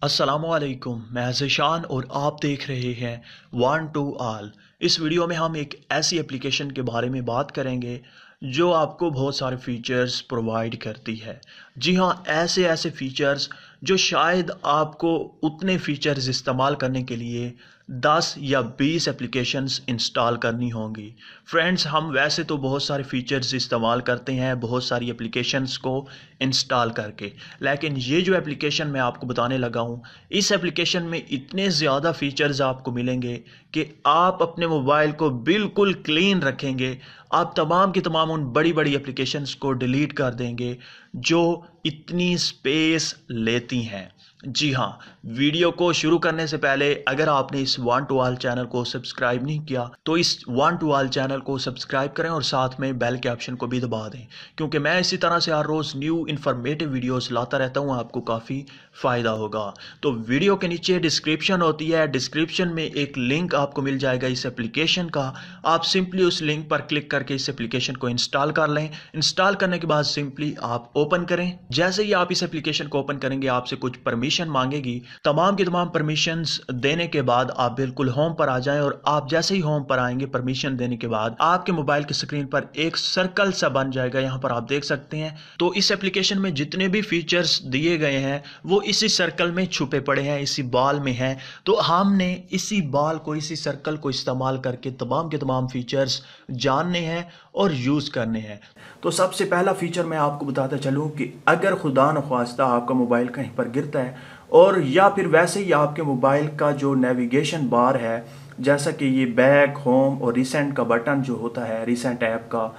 अस्सलामुअलैकुम, मैं ज़ीशान और आप देख रहे हैं वन टू ऑल। इस वीडियो में हम एक ऐसी एप्लीकेशन के बारे में बात करेंगे जो आपको बहुत सारे फीचर्स प्रोवाइड करती है। जी हाँ, ऐसे ऐसे फीचर्स जो शायद आपको उतने फीचर्स इस्तेमाल करने के लिए 10 या 20 एप्लीकेशंस इंस्टॉल करनी होंगी। फ्रेंड्स, हम वैसे तो बहुत सारे फीचर्स इस्तेमाल करते हैं बहुत सारी एप्लीकेशंस को इंस्टॉल करके, लेकिन ये जो एप्लीकेशन मैं आपको बताने लगा हूँ, इस एप्लीकेशन में इतने ज़्यादा फीचर्स आपको मिलेंगे कि आप अपने मोबाइल को बिल्कुल क्लीन रखेंगे। आप तमाम की तमाम उन बड़ी बड़ी एप्लीकेशंस को डिलीट कर देंगे जो इतनी स्पेस लेती हैं। जी हाँ, वीडियो को शुरू करने से पहले अगर आपने इस वन टू ऑल चैनल को सब्सक्राइब नहीं किया तो इस वन टू ऑल चैनल को सब्सक्राइब करें और साथ में बेल के ऑप्शन को भी दबा दें, क्योंकि मैं इसी तरह से हर रोज़ न्यू इन्फॉर्मेटिव वीडियोस लाता रहता हूँ, आपको काफ़ी फ़ायदा होगा। तो वीडियो के नीचे डिस्क्रिप्शन होती है, डिस्क्रिप्शन में एक लिंक आपको मिल जाएगा इस एप्लीकेशन का। आप सिंपली उस लिंक पर क्लिक करके इस एप्लीकेशन को इंस्टॉल कर लें। इंस्टॉल करने के बाद सिंपली आप ओपन करें। जैसे ही आप इस एप्लीकेशन को ओपन करेंगे आपसे कुछ परमिशन मांगेगी। तमाम की तमाम परमिशंस देने के बाद आप बिल्कुल होम पर आ जाएं और आप जैसे ही होम पर आएंगे परमिशन देने के बाद आपके मोबाइल की स्क्रीन पर एक सर्कल सा बन जाएगा, यहाँ पर आप देख सकते हैं। तो इस एप्लीकेशन में जितने भी फीचर्स दिए गए हैं वो इसी सर्कल में छुपे पड़े हैं, इसी बाल में हैं। तो हमने इसी बाल को, इसी सर्कल को इस्तेमाल करके तमाम के तमाम फीचर्स जानने हैं और यूज़ करने हैं। तो सबसे पहला फीचर मैं आपको बताता चलूँ कि अगर खुदा न ख्वास्ता आपका मोबाइल कहीं पर गिरता है और या फिर वैसे ही आपके मोबाइल का जो नेविगेशन बार है, जैसा कि ये बैक, होम और रिसेंट का बटन जो होता है रिसेंट ऐप का,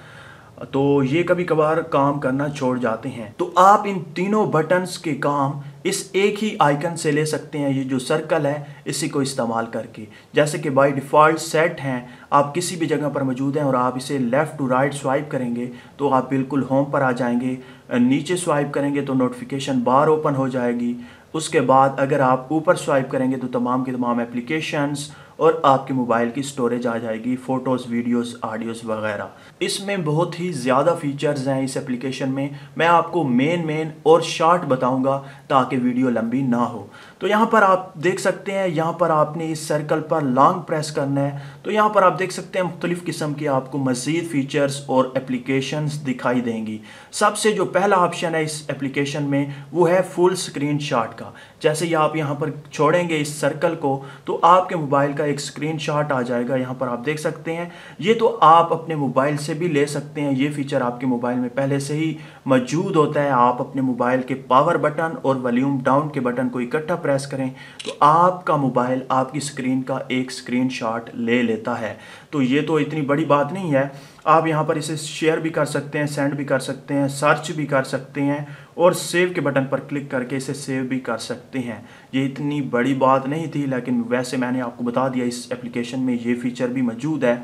तो ये कभी कभार काम करना छोड़ जाते हैं। तो आप इन तीनों बटन्स के काम इस एक ही आइकन से ले सकते हैं, ये जो सर्कल है इसी को इस्तेमाल करके। जैसे कि बाय डिफ़ॉल्ट सेट हैं, आप किसी भी जगह पर मौजूद हैं और आप इसे लेफ़्ट टू राइट स्वाइप करेंगे तो आप बिल्कुल होम पर आ जाएंगे। नीचे स्वाइप करेंगे तो नोटिफिकेशन बार ओपन हो जाएगी। उसके बाद अगर आप ऊपर स्वाइप करेंगे तो तमाम के तमाम एप्लीकेशंस और आपके मोबाइल की स्टोरेज आ जाएगी, फ़ोटोज़, वीडियोस, ऑडियोज़ वगैरह। इसमें बहुत ही ज़्यादा फीचर्स हैं इस एप्लीकेशन में। मैं आपको मेन और शॉर्ट बताऊंगा ताकि वीडियो लंबी ना हो। तो यहाँ पर आप देख सकते हैं, यहाँ पर आपने इस सर्कल पर लॉन्ग प्रेस करना है तो यहाँ पर आप देख सकते हैं मुख्तलिफ़ किस्म की आपको मज़ीद फीचर्स और एप्लीकेशंस दिखाई देंगी। सबसे जो पहला ऑप्शन है इस एप्लीकेशन में वो है फुल स्क्रीन शॉट का। जैसे ही आप यहाँ पर छोड़ेंगे इस सर्कल को तो आपके मोबाइल का एक स्क्रीनशॉट आ जाएगा। यहाँ पर आप देख सकते हैं, ये तो आप अपने मोबाइल से भी ले सकते हैं। ये फीचर आपके मोबाइल में पहले से ही मौजूद होता है। आप अपने मोबाइल के पावर बटन और वॉल्यूम डाउन के बटन को इकट्ठा प्रेस करें तो आपका मोबाइल आपकी स्क्रीन का एक स्क्रीनशॉट ले लेता है। तो ये तो इतनी बड़ी बात नहीं है। आप यहाँ पर इसे शेयर भी कर सकते हैं, सेंड भी कर सकते हैं, सर्च भी कर सकते हैं और सेव के बटन पर क्लिक करके इसे सेव भी कर सकते हैं। ये इतनी बड़ी बात नहीं थी, लेकिन वैसे मैंने आपको बता दिया इस एप्लीकेशन में ये फीचर भी मौजूद है।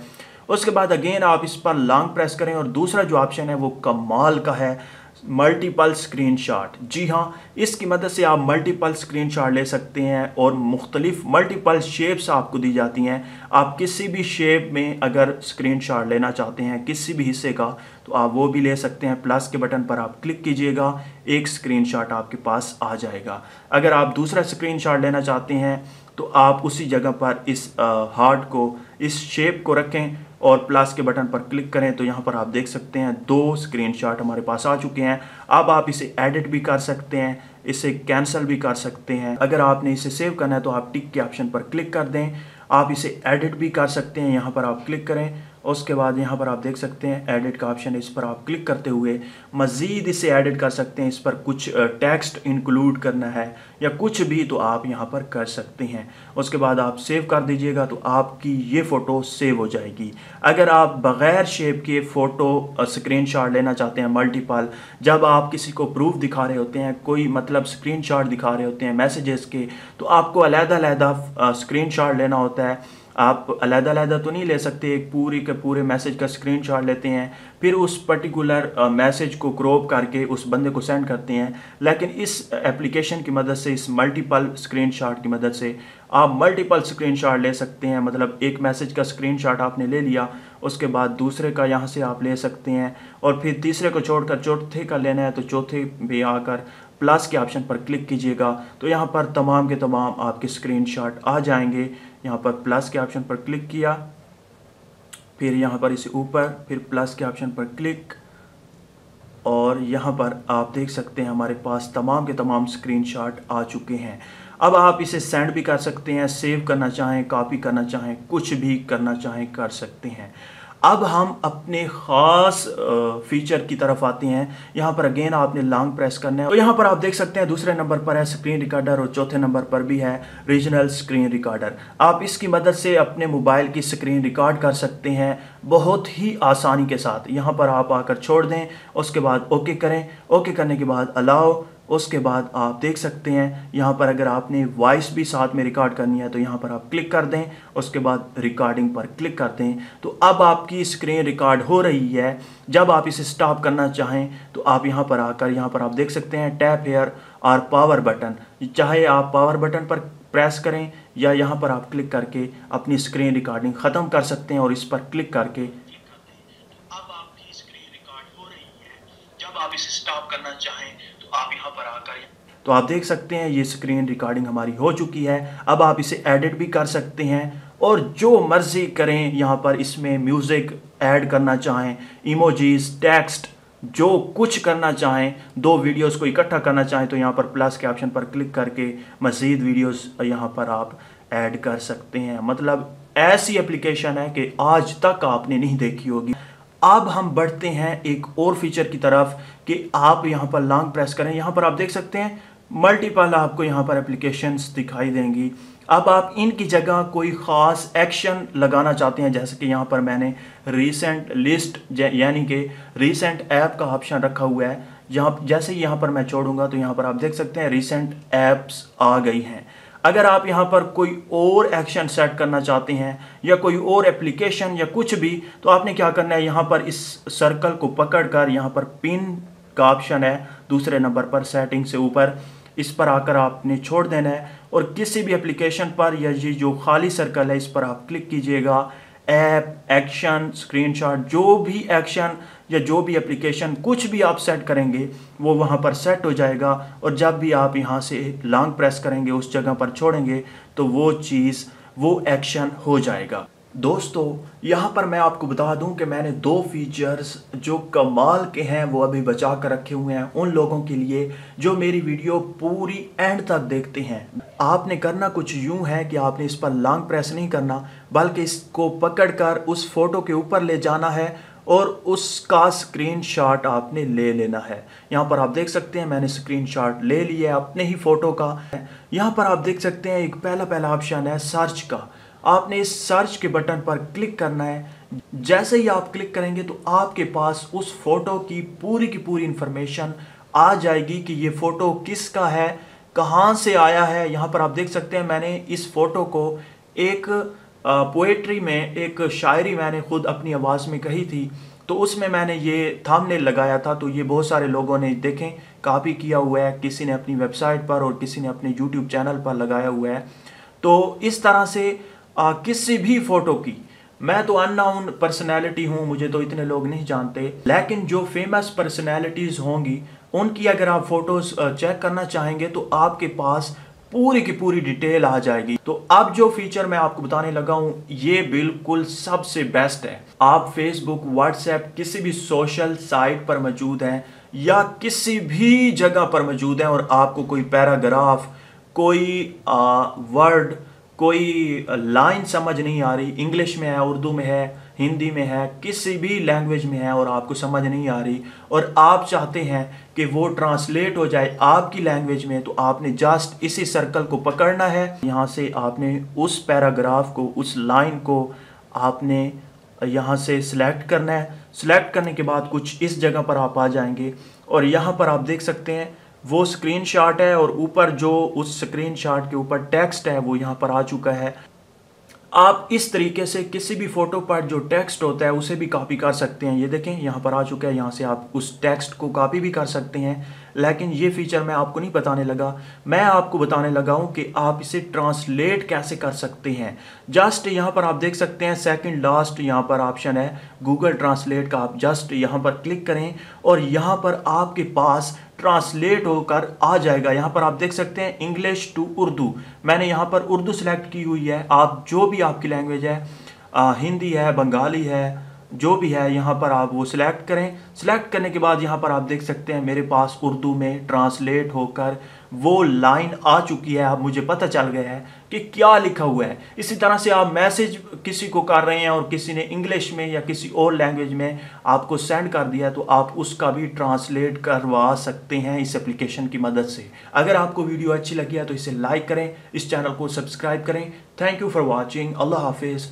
उसके बाद अगेन आप इस पर लॉन्ग प्रेस करें और दूसरा जो ऑप्शन है वो कमाल का है, मल्टीपल स्क्रीनशॉट। जी हाँ, इसकी मदद से आप मल्टीपल स्क्रीनशॉट ले सकते हैं और मुख्तलिफ मल्टीपल शेप्स आपको दी जाती हैं। आप किसी भी शेप में अगर स्क्रीनशॉट लेना चाहते हैं किसी भी हिस्से का तो आप वो भी ले सकते हैं। प्लस के बटन पर आप क्लिक कीजिएगा, एक स्क्रीनशॉट आपके पास आ जाएगा। अगर आप दूसरा स्क्रीनशॉट लेना चाहते हैं तो आप उसी जगह पर इस हार्ट को, इस शेप को रखें और प्लस के बटन पर क्लिक करें तो यहाँ पर आप देख सकते हैं 2 स्क्रीनशॉट हमारे पास आ चुके हैं। अब आप इसे एडिट भी कर सकते हैं, इसे कैंसिल भी कर सकते हैं। अगर आपने इसे सेव करना है तो आप टिक के ऑप्शन पर क्लिक कर दें। आप इसे एडिट भी कर सकते हैं, यहाँ पर आप क्लिक करें। उसके बाद यहाँ पर आप देख सकते हैं एडिट का ऑप्शन है, इस पर आप क्लिक करते हुए मज़ीद इसे एडिट कर सकते हैं। इस पर कुछ टेक्स्ट इंक्लूड करना है या कुछ भी तो आप यहाँ पर कर सकते हैं। उसके बाद आप सेव कर दीजिएगा तो आपकी ये फ़ोटो सेव हो जाएगी। अगर आप बग़ैर शेप के फ़ोटो स्क्रीनशॉट लेना चाहते हैं मल्टीपल, जब आप किसी को प्रूफ दिखा रहे होते हैं, कोई मतलब स्क्रीनशॉट दिखा रहे होते हैं मैसेजेस के, तो आपको अलग-अलग स्क्रीनशॉट लेना होता है। आप अलग-अलग तो नहीं ले सकते, एक पूरी के पूरे मैसेज का स्क्रीनशॉट लेते हैं, फिर उस पर्टिकुलर मैसेज को क्रॉप करके उस बंदे को सेंड करते हैं। लेकिन इस एप्लीकेशन की मदद से, इस मल्टीपल स्क्रीनशॉट की मदद से आप मल्टीपल स्क्रीनशॉट ले सकते हैं। मतलब एक मैसेज का स्क्रीनशॉट आपने ले लिया, उसके बाद दूसरे का यहाँ से आप ले सकते हैं और फिर तीसरे को छोड़कर चौथे का लेना है तो चौथे भी आकर प्लस के ऑप्शन पर क्लिक कीजिएगा तो यहाँ पर तमाम के तमाम आपके स्क्रीनशॉट आ जाएंगे। यहाँ पर प्लस के ऑप्शन पर क्लिक किया, फिर यहाँ पर इसे ऊपर, फिर प्लस के ऑप्शन पर क्लिक, और यहाँ पर आप देख सकते हैं हमारे पास तमाम के तमाम स्क्रीनशॉट आ चुके हैं। अब आप इसे सेंड भी कर सकते हैं, सेव करना चाहें, कॉपी करना चाहें, कुछ भी करना चाहें कर सकते हैं। अब हम अपने ख़ास फीचर की तरफ आते हैं। यहाँ पर अगेन आपने लॉन्ग प्रेस करना है, तो यहाँ पर आप देख सकते हैं दूसरे नंबर पर है स्क्रीन रिकॉर्डर और चौथे नंबर पर भी है रीजनल स्क्रीन रिकॉर्डर। आप इसकी मदद से अपने मोबाइल की स्क्रीन रिकॉर्ड कर सकते हैं बहुत ही आसानी के साथ। यहाँ पर आप आकर छोड़ दें, उसके बाद ओके करें, ओके करने के बाद अलाउ, उसके बाद आप देख सकते हैं यहाँ पर अगर आपने वॉइस भी साथ में रिकॉर्ड करनी है तो यहाँ पर आप क्लिक कर दें, उसके बाद रिकॉर्डिंग पर क्लिक कर दें, तो अब आपकी स्क्रीन रिकॉर्ड हो रही है। जब आप इसे स्टॉप करना चाहें तो आप यहाँ पर आकर यहाँ पर आप देख सकते हैं टैप हेयर और पावर बटन, चाहे आप पावर बटन पर प्रेस करें या यहाँ पर आप क्लिक करके अपनी स्क्रीन रिकॉर्डिंग ख़त्म कर सकते हैं और इस पर क्लिक करके अब आपकी स्क्रीन रिकॉर्ड हो रही है। जब आप इसे स्टॉप करना चाहें तो आप यहाँ पर आकर, तो आप देख सकते हैं ये स्क्रीन रिकॉर्डिंग हमारी हो चुकी है। अब आप इसे एडिट भी कर सकते हैं और जो मर्जी करें। यहाँ पर इसमें म्यूज़िक ऐड करना चाहें, इमोजीज, टेक्स्ट, जो कुछ करना चाहें, दो वीडियोस को इकट्ठा करना चाहें तो यहाँ पर प्लस के ऑप्शन पर क्लिक करके मज़ीद वीडियोस यहाँ पर आप ऐड कर सकते हैं। मतलब ऐसी एप्लीकेशन है कि आज तक आपने नहीं देखी होगी। अब हम बढ़ते हैं एक और फीचर की तरफ कि आप यहाँ पर लॉन्ग प्रेस करें, यहाँ पर आप देख सकते हैं मल्टीपल आपको यहाँ पर एप्लीकेशंस दिखाई देंगी। अब आप इनकी जगह कोई ख़ास एक्शन लगाना चाहते हैं, जैसे कि यहाँ पर मैंने रीसेंट लिस्ट यानी कि रीसेंट ऐप का ऑप्शन रखा हुआ है। जहाँ जैसे ही यहाँ पर मैं छोड़ूंगा तो यहाँ पर आप देख सकते हैं रीसेंट ऐप्स आ गई हैं। अगर आप यहाँ पर कोई और एक्शन सेट करना चाहते हैं या कोई और एप्लीकेशन या कुछ भी, तो आपने क्या करना है, यहाँ पर इस सर्कल को पकड़कर यहाँ पर पिन का ऑप्शन है दूसरे नंबर पर सेटिंग से ऊपर, इस पर आकर आपने छोड़ देना है और किसी भी एप्लीकेशन पर या ये जो खाली सर्कल है इस पर आप क्लिक कीजिएगा। ऐप, एक्शन, स्क्रीनशॉट, जो भी एक्शन या जो भी एप्लीकेशन कुछ भी आप सेट करेंगे वो वहाँ पर सेट हो जाएगा और जब भी आप यहाँ से लॉन्ग प्रेस करेंगे उस जगह पर छोड़ेंगे तो वो चीज़, वो एक्शन हो जाएगा। दोस्तों यहाँ पर मैं आपको बता दूं कि मैंने दो फीचर्स जो कमाल के हैं वो अभी बचा कर रखे हुए हैं उन लोगों के लिए जो मेरी वीडियो पूरी एंड तक देखते हैं। आपने करना कुछ यूं है कि आपने इस पर लॉन्ग प्रेस नहीं करना, बल्कि इसको पकड़कर उस फोटो के ऊपर ले जाना है और उसका स्क्रीनशॉट आपने ले लेना है। यहाँ पर आप देख सकते हैं मैंने स्क्रीनशॉट ले लिया है अपने ही फोटो का। यहाँ पर आप देख सकते हैं एक पहला ऑप्शन है सर्च का। आपने इस सर्च के बटन पर क्लिक करना है। जैसे ही आप क्लिक करेंगे तो आपके पास उस फोटो की पूरी इंफॉर्मेशन आ जाएगी कि ये फोटो किसका है, कहाँ से आया है। यहाँ पर आप देख सकते हैं मैंने इस फोटो को एक पोएट्री में, एक शायरी मैंने खुद अपनी आवाज़ में कही थी, तो उसमें मैंने ये थंबनेल लगाया था। तो ये बहुत सारे लोगों ने देखें कॉपी किया हुआ है, किसी ने अपनी वेबसाइट पर और किसी ने अपने यूट्यूब चैनल पर लगाया हुआ है। तो इस तरह से किसी भी फोटो की, मैं तो अननोन पर्सनैलिटी हूँ, मुझे तो इतने लोग नहीं जानते, लेकिन जो फेमस पर्सनैलिटीज़ होंगी उनकी अगर आप फोटोज़ चेक करना चाहेंगे तो आपके पास पूरी की पूरी डिटेल आ जाएगी। तो अब जो फीचर मैं आपको बताने लगा हूँ ये बिल्कुल सबसे बेस्ट है। आप फेसबुक, व्हाट्सएप, किसी भी सोशल साइट पर मौजूद हैं या किसी भी जगह पर मौजूद हैं और आपको कोई पैराग्राफ, कोई वर्ड, कोई लाइन समझ नहीं आ रही, इंग्लिश में है, उर्दू में है, हिंदी में है, किसी भी लैंग्वेज में है और आपको समझ नहीं आ रही और आप चाहते हैं कि वो ट्रांसलेट हो जाए आपकी लैंग्वेज में, तो आपने जस्ट इसी सर्कल को पकड़ना है। यहाँ से आपने उस पैराग्राफ को, उस लाइन को आपने यहाँ से सिलेक्ट करना है। सिलेक्ट करने के बाद कुछ इस जगह पर आप आ जाएंगे और यहाँ पर आप देख सकते हैं वो स्क्रीनशॉट है और ऊपर जो उस स्क्रीनशॉट के ऊपर टेक्स्ट है वो यहाँ पर आ चुका है। आप इस तरीके से किसी भी फोटो पर जो टेक्स्ट होता है उसे भी कॉपी कर सकते हैं। ये देखें यहाँ पर आ चुका है, यहाँ से आप उस टेक्स्ट को कॉपी भी कर सकते हैं। लेकिन ये फीचर मैं आपको नहीं बताने लगा, मैं आपको बताने लगा हूँ कि आप इसे ट्रांसलेट कैसे कर सकते हैं। जस्ट यहाँ पर आप देख सकते हैं सेकंड लास्ट यहाँ पर ऑप्शन है गूगल ट्रांसलेट का। आप जस्ट यहाँ पर क्लिक करें और यहाँ पर आपके पास ट्रांसलेट होकर आ जाएगा। यहाँ पर आप देख सकते हैं इंग्लिश टू उर्दू, मैंने यहाँ पर उर्दू सेलेक्ट की हुई है। आप जो भी आपकी लैंग्वेज है, हिंदी है, बंगाली है, जो भी है, यहाँ पर आप वो सिलेक्ट करें। सिलेक्ट करने के बाद यहाँ पर आप देख सकते हैं मेरे पास उर्दू में ट्रांसलेट होकर वो लाइन आ चुकी है। अब मुझे पता चल गया है कि क्या लिखा हुआ है। इसी तरह से आप मैसेज किसी को कर रहे हैं और किसी ने इंग्लिश में या किसी और लैंग्वेज में आपको सेंड कर दिया, तो आप उसका भी ट्रांसलेट करवा सकते हैं इस एप्लीकेशन की मदद से। अगर आपको वीडियो अच्छी लगी है तो इसे लाइक करें, इस चैनल को सब्सक्राइब करें। Thank you for watching. अल्लाह हाफिज़।